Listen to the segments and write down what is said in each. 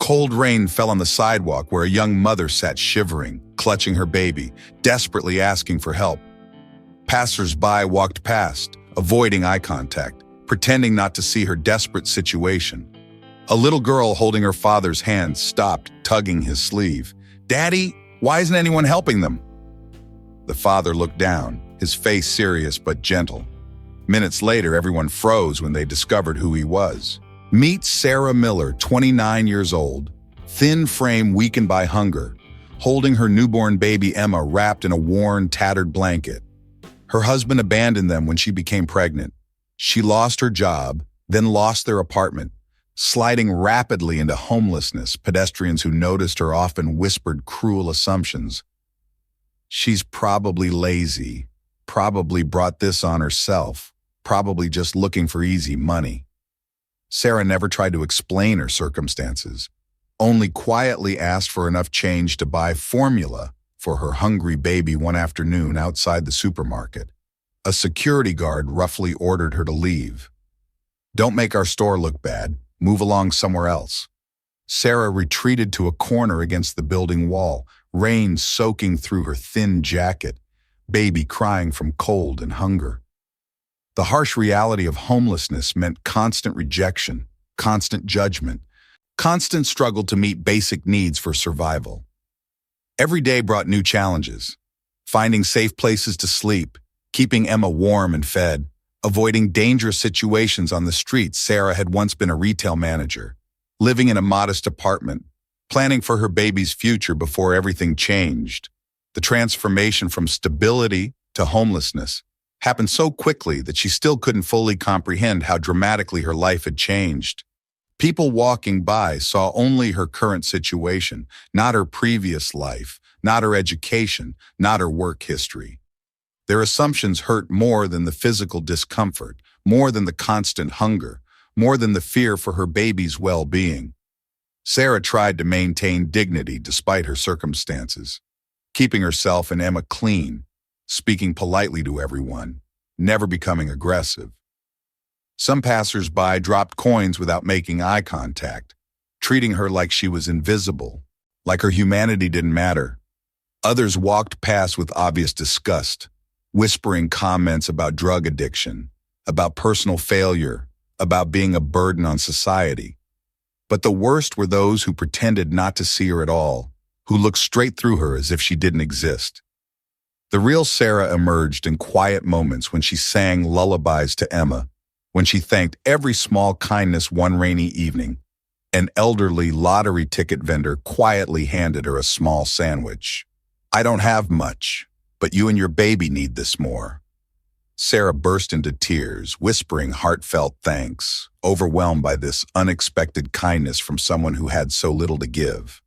Cold rain fell on the sidewalk where a young mother sat shivering, clutching her baby, desperately asking for help. Passers-by walked past, avoiding eye contact, pretending not to see her desperate situation. A little girl holding her father's hand stopped, tugging his sleeve. "Daddy, why isn't anyone helping them?" The father looked down, his face serious but gentle. Minutes later, everyone froze when they discovered who he was. Meet Sarah Miller, 29 years old, thin frame weakened by hunger, holding her newborn baby Emma wrapped in a worn, tattered blanket. Her husband abandoned them when she became pregnant. She lost her job, then lost their apartment, sliding rapidly into homelessness. Pedestrians who noticed her often whispered cruel assumptions. "She's probably lazy, probably brought this on herself, probably just looking for easy money." Sarah never tried to explain her circumstances, only quietly asked for enough change to buy formula for her hungry baby one afternoon outside the supermarket. A security guard roughly ordered her to leave. "Don't make our store look bad. Move along somewhere else." Sarah retreated to a corner against the building wall, rain soaking through her thin jacket, baby crying from cold and hunger. The harsh reality of homelessness meant constant rejection, constant judgment, constant struggle to meet basic needs for survival. Every day brought new challenges: finding safe places to sleep, keeping Emma warm and fed, avoiding dangerous situations on the streets. Sarah had once been a retail manager, living in a modest apartment, planning for her baby's future before everything changed. The transformation from stability to homelessness happened so quickly that she still couldn't fully comprehend how dramatically her life had changed. People walking by saw only her current situation, not her previous life, not her education, not her work history. Their assumptions hurt more than the physical discomfort, more than the constant hunger, more than the fear for her baby's well-being. Sarah tried to maintain dignity despite her circumstances, keeping herself and Emma clean, speaking politely to everyone, never becoming aggressive. Some passers-by dropped coins without making eye contact, treating her like she was invisible, like her humanity didn't matter. Others walked past with obvious disgust, whispering comments about drug addiction, about personal failure, about being a burden on society. But the worst were those who pretended not to see her at all, who looked straight through her as if she didn't exist. The real Sarah emerged in quiet moments when she sang lullabies to Emma, when she thanked every small kindness. One rainy evening, an elderly lottery ticket vendor quietly handed her a small sandwich. "I don't have much, but you and your baby need this more." Sarah burst into tears, whispering heartfelt thanks, overwhelmed by this unexpected kindness from someone who had so little to give.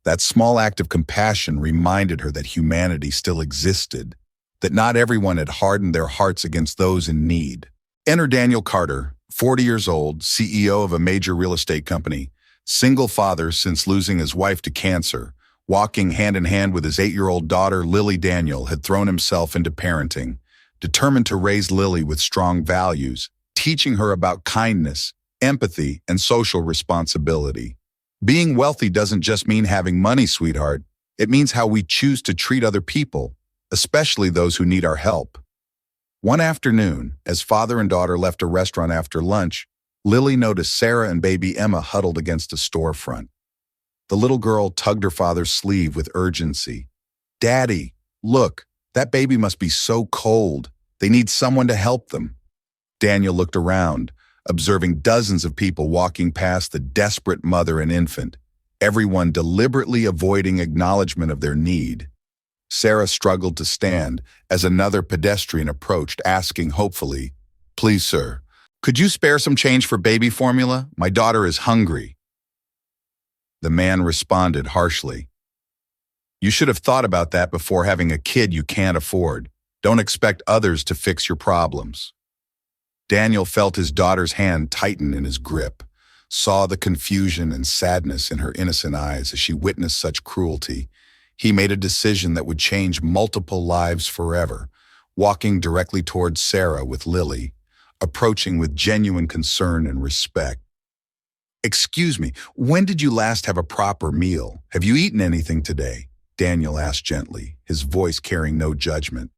That small act of compassion reminded her that humanity still existed, that not everyone had hardened their hearts against those in need. Enter Daniel Carter, 40 years old, CEO of a major real estate company, single father since losing his wife to cancer, walking hand in hand with his 8-year-old daughter. Lily. Daniel had thrown himself into parenting, determined to raise Lily with strong values, teaching her about kindness, empathy, and social responsibility. Being wealthy doesn't just mean having money, sweetheart. It means how we choose to treat other people, especially those who need our help. One afternoon, as father and daughter left a restaurant after lunch, Lily noticed Sarah and baby Emma huddled against a storefront. The little girl tugged her father's sleeve with urgency. "Daddy, look, that baby must be so cold. They need someone to help them." Daniel looked around, observing dozens of people walking past the desperate mother and infant, everyone deliberately avoiding acknowledgement of their need. Sarah struggled to stand as another pedestrian approached, asking hopefully, "Please, sir, could you spare some change for baby formula? My daughter is hungry." The man responded harshly, "You should have thought about that before having a kid you can't afford. Don't expect others to fix your problems." Daniel felt his daughter's hand tighten in his grip, saw the confusion and sadness in her innocent eyes as she witnessed such cruelty. He made a decision that would change multiple lives forever, walking directly towards Sarah with Lily, approaching with genuine concern and respect. Excuse me, when did you last have a proper meal? Have you eaten anything today? Daniel asked gently, his voice carrying no judgment.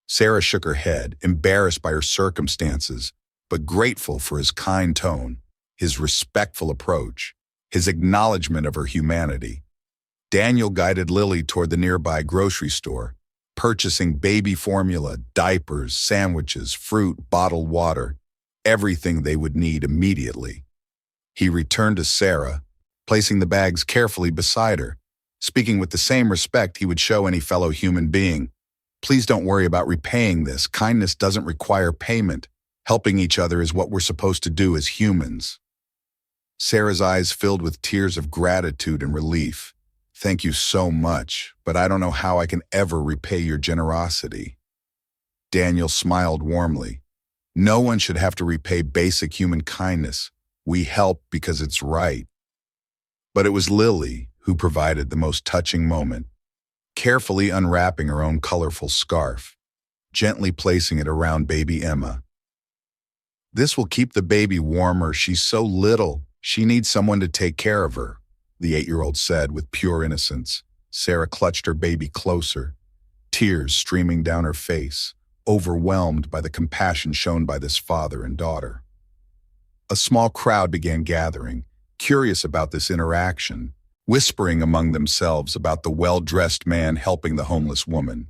Sarah shook her head, embarrassed by her circumstances, but grateful for his kind tone, his respectful approach, his acknowledgement of her humanity. Daniel guided Lily toward the nearby grocery store, purchasing baby formula, diapers, sandwiches, fruit, bottled water, everything they would need immediately. He returned to Sarah, placing the bags carefully beside her, speaking with the same respect he would show any fellow human being. Please don't worry about repaying this. Kindness doesn't require payment. Helping each other is what we're supposed to do as humans. Sarah's eyes filled with tears of gratitude and relief. Thank you so much, but I don't know how I can ever repay your generosity. Daniel smiled warmly. No one should have to repay basic human kindness. We help because it's right. But it was Lily who provided the most touching moment, carefully unwrapping her own colorful scarf, gently placing it around baby Emma. This will keep the baby warmer. She's so little. She needs someone to take care of her, the 8-year-old said with pure innocence. Sarah clutched her baby closer, tears streaming down her face, overwhelmed by the compassion shown by this father and daughter. A small crowd began gathering, curious about this interaction, whispering among themselves about the well-dressed man helping the homeless woman.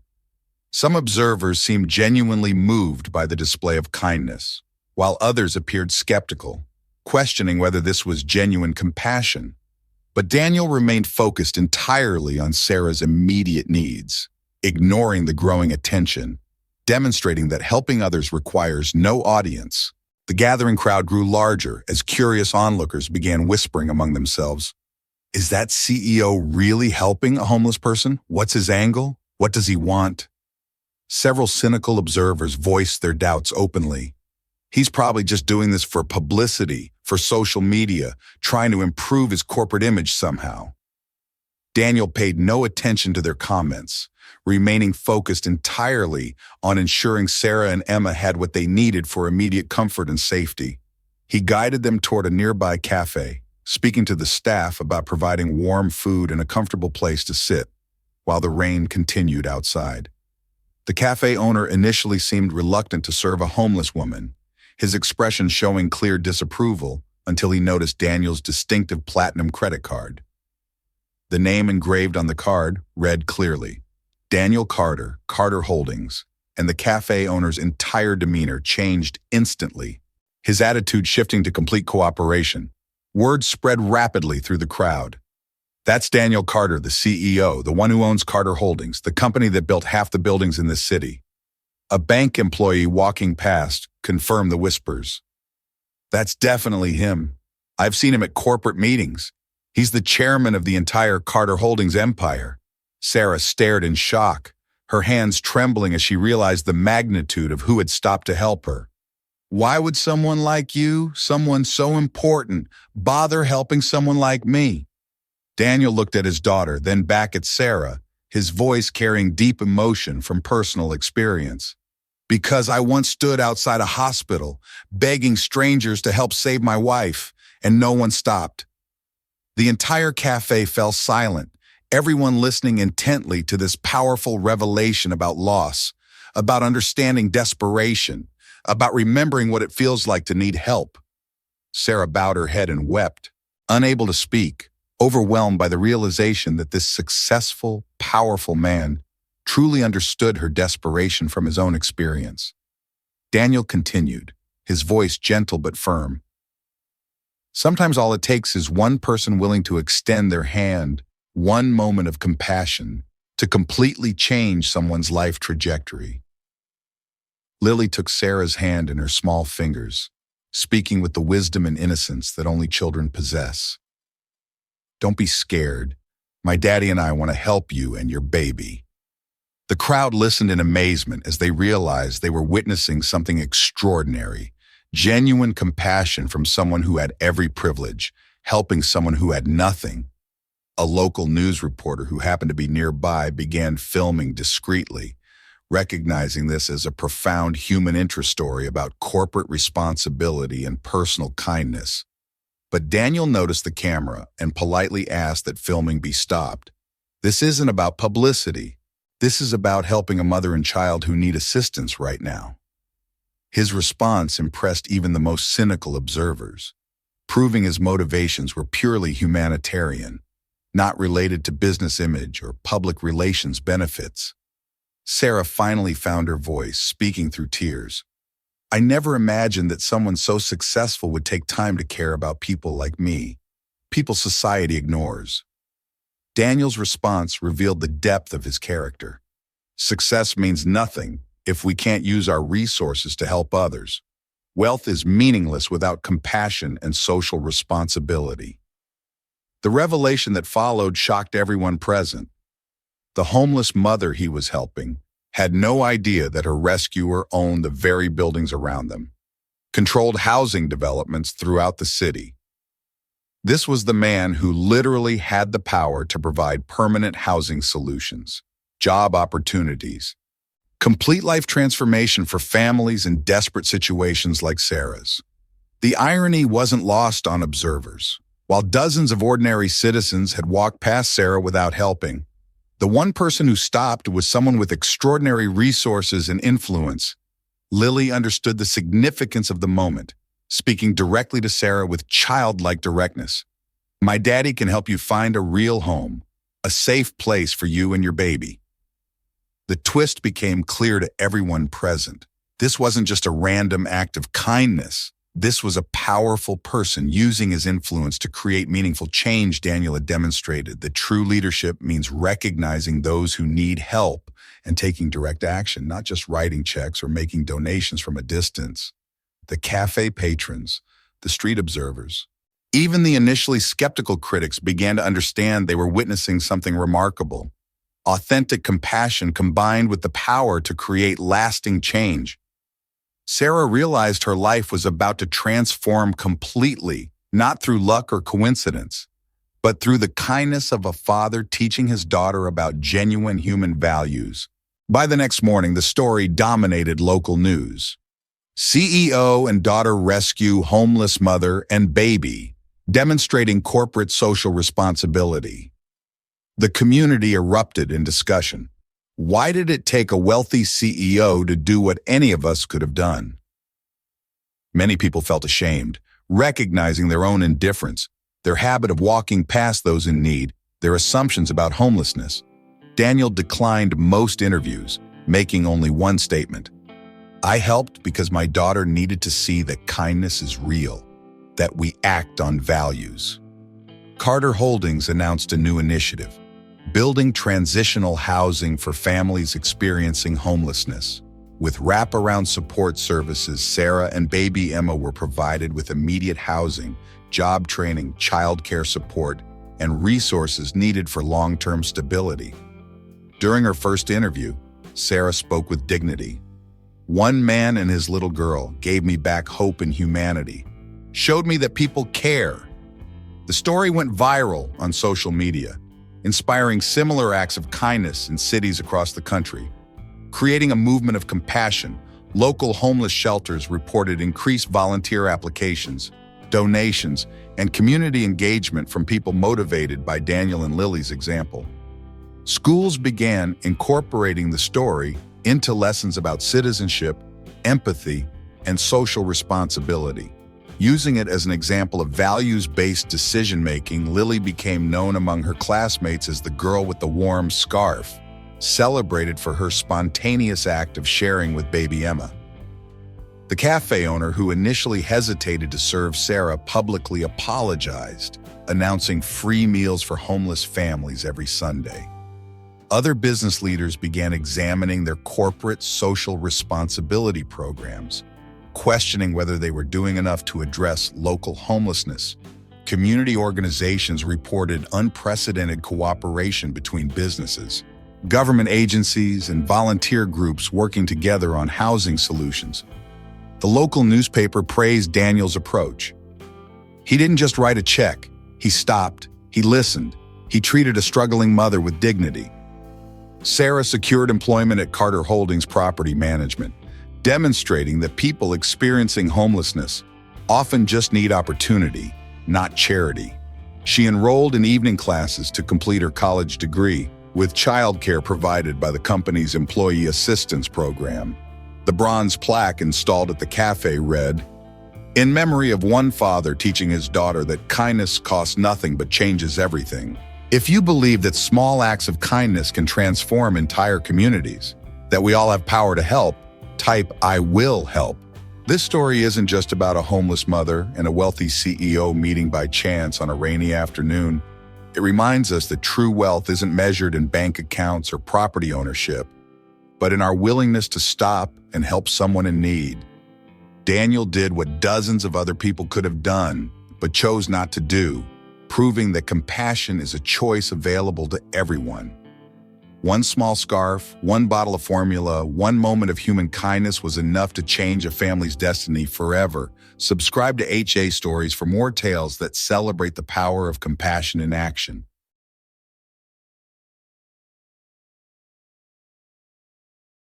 Some observers seemed genuinely moved by the display of kindness, while others appeared skeptical, questioning whether this was genuine compassion. But Daniel remained focused entirely on Sarah's immediate needs, ignoring the growing attention, demonstrating that helping others requires no audience. The gathering crowd grew larger as curious onlookers began whispering among themselves. Is that CEO really helping a homeless person? What's his angle? What does he want? Several cynical observers voiced their doubts openly. He's probably just doing this for publicity, for social media, trying to improve his corporate image somehow. Daniel paid no attention to their comments, remaining focused entirely on ensuring Sarah and Emma had what they needed for immediate comfort and safety. He guided them toward a nearby cafe, speaking to the staff about providing warm food and a comfortable place to sit, while the rain continued outside. The cafe owner initially seemed reluctant to serve a homeless woman, his expression showing clear disapproval until he noticed Daniel's distinctive platinum credit card. The name engraved on the card read clearly, Daniel Carter, Carter Holdings, and the cafe owner's entire demeanor changed instantly, his attitude shifting to complete cooperation. Word spread rapidly through the crowd. That's Daniel Carter, the CEO, the one who owns Carter Holdings, the company that built half the buildings in this city. A bank employee walking past confirmed the whispers. That's definitely him. I've seen him at corporate meetings. He's the chairman of the entire Carter Holdings empire. Sarah stared in shock, her hands trembling as she realized the magnitude of who had stopped to help her. Why would someone like you, someone so important, bother helping someone like me? Daniel looked at his daughter, then back at Sarah, his voice carrying deep emotion from personal experience. Because I once stood outside a hospital, begging strangers to help save my wife, and no one stopped. The entire cafe fell silent, everyone listening intently to this powerful revelation about loss, about understanding desperation, about remembering what it feels like to need help. Sarah bowed her head and wept, unable to speak, overwhelmed by the realization that this successful, powerful man truly understood her desperation from his own experience. Daniel continued, his voice gentle but firm. Sometimes all it takes is one person willing to extend their hand, one moment of compassion, to completely change someone's life trajectory. Lily took Sarah's hand in her small fingers, speaking with the wisdom and innocence that only children possess. Don't be scared. My daddy and I want to help you and your baby. The crowd listened in amazement as they realized they were witnessing something extraordinary, genuine compassion from someone who had every privilege, helping someone who had nothing. A local news reporter who happened to be nearby began filming discreetly, recognizing this as a profound human interest story about corporate responsibility and personal kindness. But Daniel noticed the camera and politely asked that filming be stopped. This isn't about publicity. This is about helping a mother and child who need assistance right now. His response impressed even the most cynical observers, proving his motivations were purely humanitarian, not related to business image or public relations benefits. Sarah finally found her voice, speaking through tears. I never imagined that someone so successful would take time to care about people like me, people society ignores. Daniel's response revealed the depth of his character. Success means nothing if we can't use our resources to help others. Wealth is meaningless without compassion and social responsibility. The revelation that followed shocked everyone present. The homeless mother he was helping had no idea that her rescuer owned the very buildings around them, controlled housing developments throughout the city. This was the man who literally had the power to provide permanent housing solutions, job opportunities, complete life transformation for families in desperate situations like Sarah's. The irony wasn't lost on observers. While dozens of ordinary citizens had walked past Sarah without helping, the one person who stopped was someone with extraordinary resources and influence. Lily understood the significance of the moment, speaking directly to Sarah with childlike directness. My daddy can help you find a real home, a safe place for you and your baby. The twist became clear to everyone present. This wasn't just a random act of kindness. This was a powerful person using his influence to create meaningful change. Daniel had demonstrated that true leadership means recognizing those who need help and taking direct action, not just writing checks or making donations from a distance. The cafe patrons, the street observers, even the initially skeptical critics began to understand they were witnessing something remarkable. Authentic compassion combined with the power to create lasting change. Sarah realized her life was about to transform completely, not through luck or coincidence, but through the kindness of a father teaching his daughter about genuine human values. By the next morning, the story dominated local news. CEO and daughter rescue homeless mother and baby, demonstrating corporate social responsibility. The community erupted in discussion. Why did it take a wealthy CEO to do what any of us could have done? Many people felt ashamed, recognizing their own indifference, their habit of walking past those in need, their assumptions about homelessness. Daniel declined most interviews, making only one statement. I helped because my daughter needed to see that kindness is real, that we act on values. Carter Holdings announced a new initiative, building transitional housing for families experiencing homelessness. With wraparound support services, Sarah and baby Emma were provided with immediate housing, job training, childcare support, and resources needed for long-term stability. During her first interview, Sarah spoke with dignity. One man and his little girl gave me back hope and humanity, showed me that people care. The story went viral on social media, inspiring similar acts of kindness in cities across the country. Creating a movement of compassion, local homeless shelters reported increased volunteer applications, donations, and community engagement from people motivated by Daniel and Lily's example. Schools began incorporating the story into lessons about citizenship, empathy, and social responsibility. Using it as an example of values-based decision-making, Lily became known among her classmates as the girl with the warm scarf, celebrated for her spontaneous act of sharing with baby Emma. The cafe owner, who initially hesitated to serve Sarah, publicly apologized, announcing free meals for homeless families every Sunday. Other business leaders began examining their corporate social responsibility programs, questioning whether they were doing enough to address local homelessness. Community organizations reported unprecedented cooperation between businesses, government agencies, and volunteer groups working together on housing solutions. The local newspaper praised Daniel's approach. He didn't just write a check. He stopped, he listened, he treated a struggling mother with dignity. Sarah secured employment at Carter Holdings Property Management, demonstrating that people experiencing homelessness often just need opportunity, not charity. She enrolled in evening classes to complete her college degree, with childcare provided by the company's Employee Assistance Program. The bronze plaque installed at the cafe read, "In memory of one father teaching his daughter that kindness costs nothing but changes everything." If you believe that small acts of kindness can transform entire communities, that we all have power to help, type "I will help." This story isn't just about a homeless mother and a wealthy CEO meeting by chance on a rainy afternoon. It reminds us that true wealth isn't measured in bank accounts or property ownership, but in our willingness to stop and help someone in need. Daniel did what dozens of other people could have done, but chose not to do, proving that compassion is a choice available to everyone. One small scarf, one bottle of formula, one moment of human kindness was enough to change a family's destiny forever. Subscribe to HA Stories for more tales that celebrate the power of compassion in action.